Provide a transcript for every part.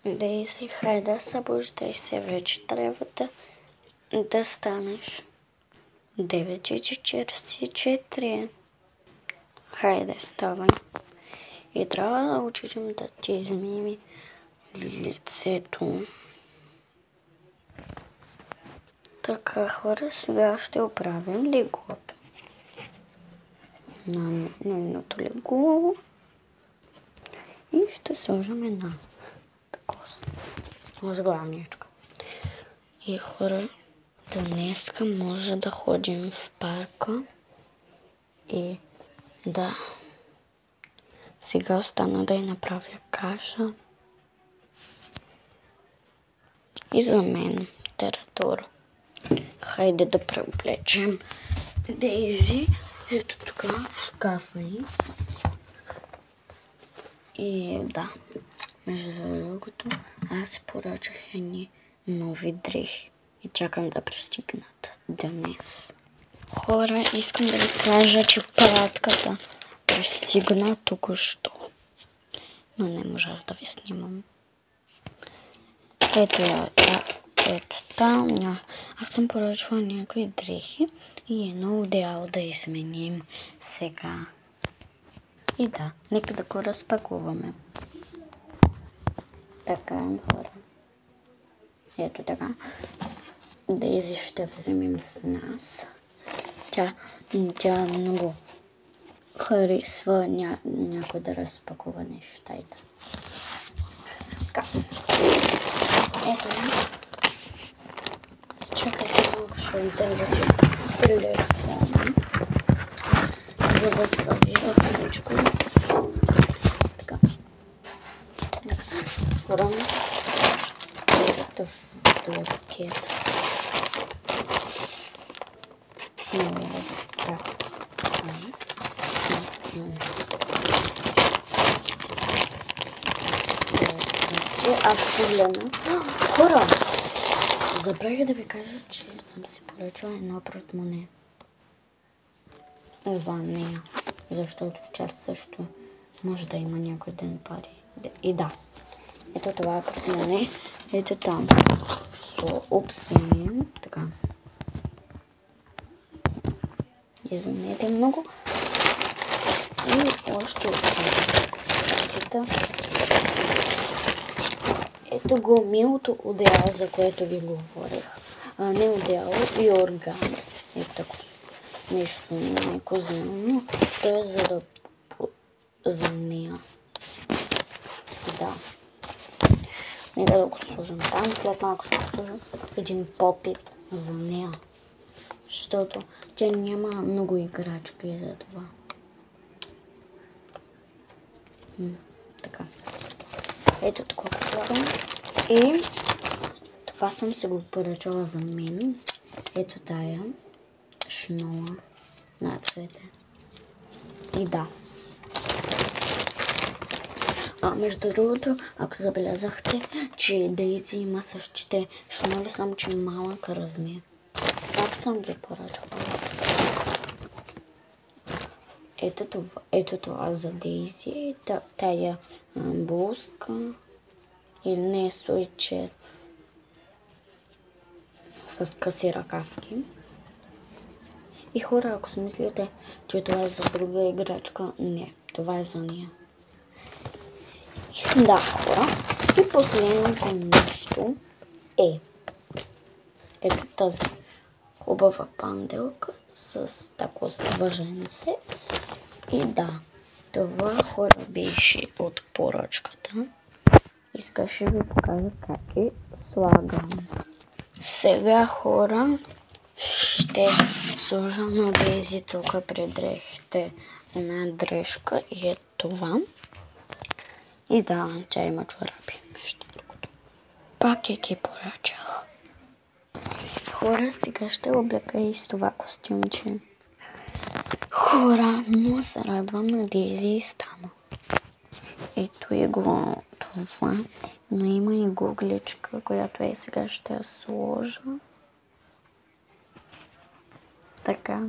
Дейзи, хайде, събуждай се, вече трябва да станеш. 9:44. Хайде, ставай. И трябва да учим да ти измими лицето. Така, хора, сега ще оправим леглото. На нейното легло. И ще сложим една такова възглавничка. И хора, днеска може да ходим в парка. И да. Сега остана да й направя каша. И за мен литература. Хайде да преоблечем Дейзи. Ето тук в шкафа й. И да, между другото, аз си поръчах едни нови дрехи. И чакам да пристигнат днес. Хора, искам да ви кажа, че пратката пристигна току-що. Но не можах да ви снимам. Ето там. Аз съм поръчала някои дрехи и едно одеяло да изменим сега. И да, нека да го разпакуваме. Така, хора. Ето така. Дейзи ще вземем с нас. Тя много харесва някой да разпакува нещата. Така. Ето я. Чакайте малко, ще отдържа телефона, за да се вижда всичко. Така. Хора, ето в този пакет. Много да става. Аз погледна. Хора! Забравих да ви кажа, че съм си поръчала едно портмоне за нея. Защото вчера също може да има някой ден пари. И да. Ето това е портмоне. Ето там. Упси. Така. Извинете много. И още от ето го милото одеяло, за което ви говорих. Не одеяло, и орган. Ето тако. Нещо неко знам, но то е за нея. Да. Нека да го сложим там. След малко ще го сложим един попит за нея. Защото тя няма много играчки за това. Така. Ето такова слагам. И това съм си го поръчала за мен. Ето тая шнола на цвете. И да. Между другото, ако забелязахте, че Дейзи има същите шноли, само че малък размер. Как съм ги поръчала? Ето това за Дейзи. Тая блузка. Или не суйчер с къси ръкавки. И хора, ако си мислите, че това е за друга играчка, не. Това е за нея. Да, хора. И последното нещо е ето тази хубава панделка с такова въженце. И да, това хора беше от поръчката. И сега ще ви покажа как е слагам. Сега хора ще сложа на Дейзи тук при дрехите една дрежка и е това. И да, тя има чорапи, между другото. Пак ги поръчах. Хора, сега ще облека и с това костюмче. Хора, много се радвам на Дейзи и стана. Ето е го това, но има и гугличка, която сега ще я сложа. Така.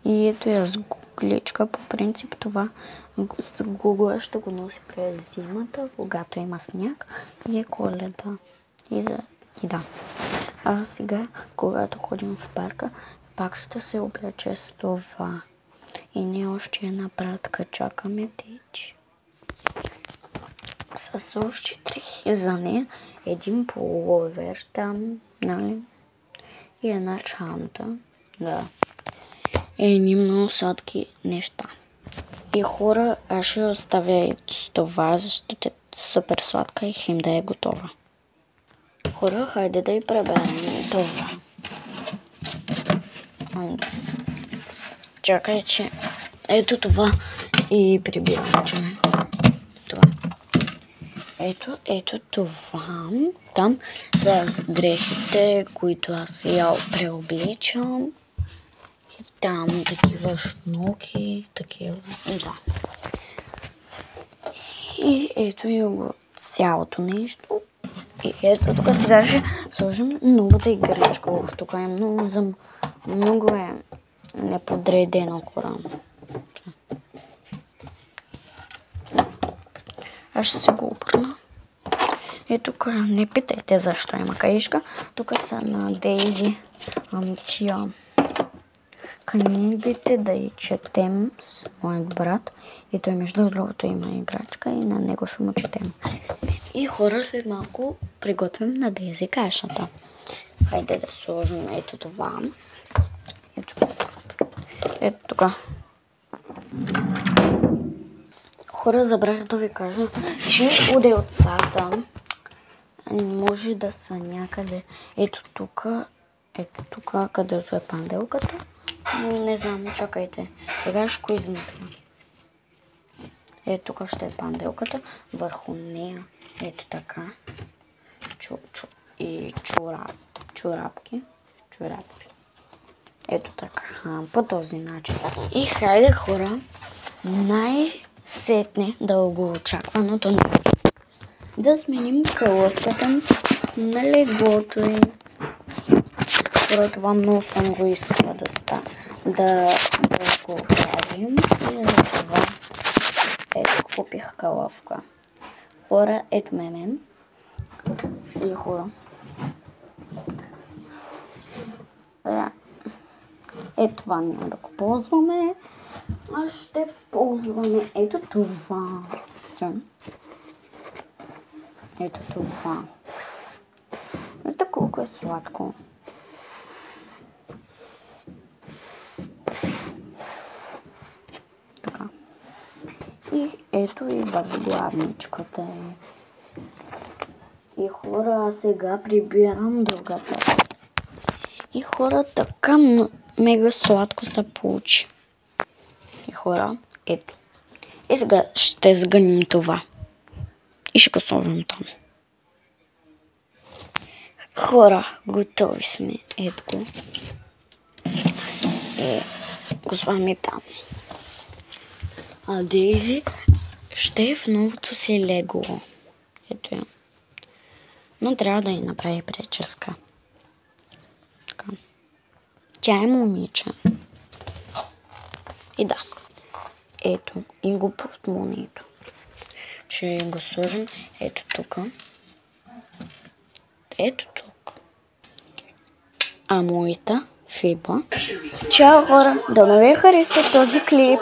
И ето я с котличка. По принцип това с Google ще го носи през зимата, когато има сняг и е Коледа. И да. А сега, когато ходим в парка, пак ще се облече с това. И ние още една пратка чакаме тече. С още 3 за нея, един пуловер там, нали? И една чанта. Да. Едни много сладки неща. И хора, аз ще оставя и с това, защото е супер сладка и хем да е готова. Хора, хайде да и преберем това. Чакайте. Ето това и прибираме. Това. Ето това. Там с дрехите, които аз я преобличам. И там такива шнуки, такива. Да. И ето и цялото нещо. И ето тук сега ще сложим новата играчка. Тук е много е неподредено, хора. Аз ще се го обърна. И тук не питайте защо има каишка. Тук са на Дейзи тия книгите да и четем с моят брат. И той между другото има играчка и на него ще му четем. И хора, след малко приготвим на Дейзи кашата. Хайде да сложим ето това. Ето тук. Хора, забравях да ви кажа, че отделцата може да са някъде ето тук, където е панделката. Не знам, чакайте. Сега ще го измисля. Ето тук ще е панделката, върху нея ето така. И чорапки. Ето така, по този начин. И хайде, хора, най-сетне дългоочакваното нещо. Да сменим кълъвката на леглото и хора, това много съм го искала да го правим. И за това ето купих кълъвка. Хора, ето мен. И хора. Ето това няма да го ползваме. А ще ползваме ето това. Ето това. Вижте колко е сладко. Така. И ето и възглавничката е. И хора, сега прибирам другата. И хора, така мега сладко се получи. И хора, ето. И сега ще сгънем това. И ще го сложим там. Хора, готови сме. Ето го. И го слагаме там. А Дейзи ще е в новото си легло. Ето я. Но трябва да й направи прическа. Така. Тя е момиче. И да. Ето. И го портмонето. Ще го сложим ето тук. Ето тук. А моята Фиба. Чао, хора! Да не ви хареса този клип.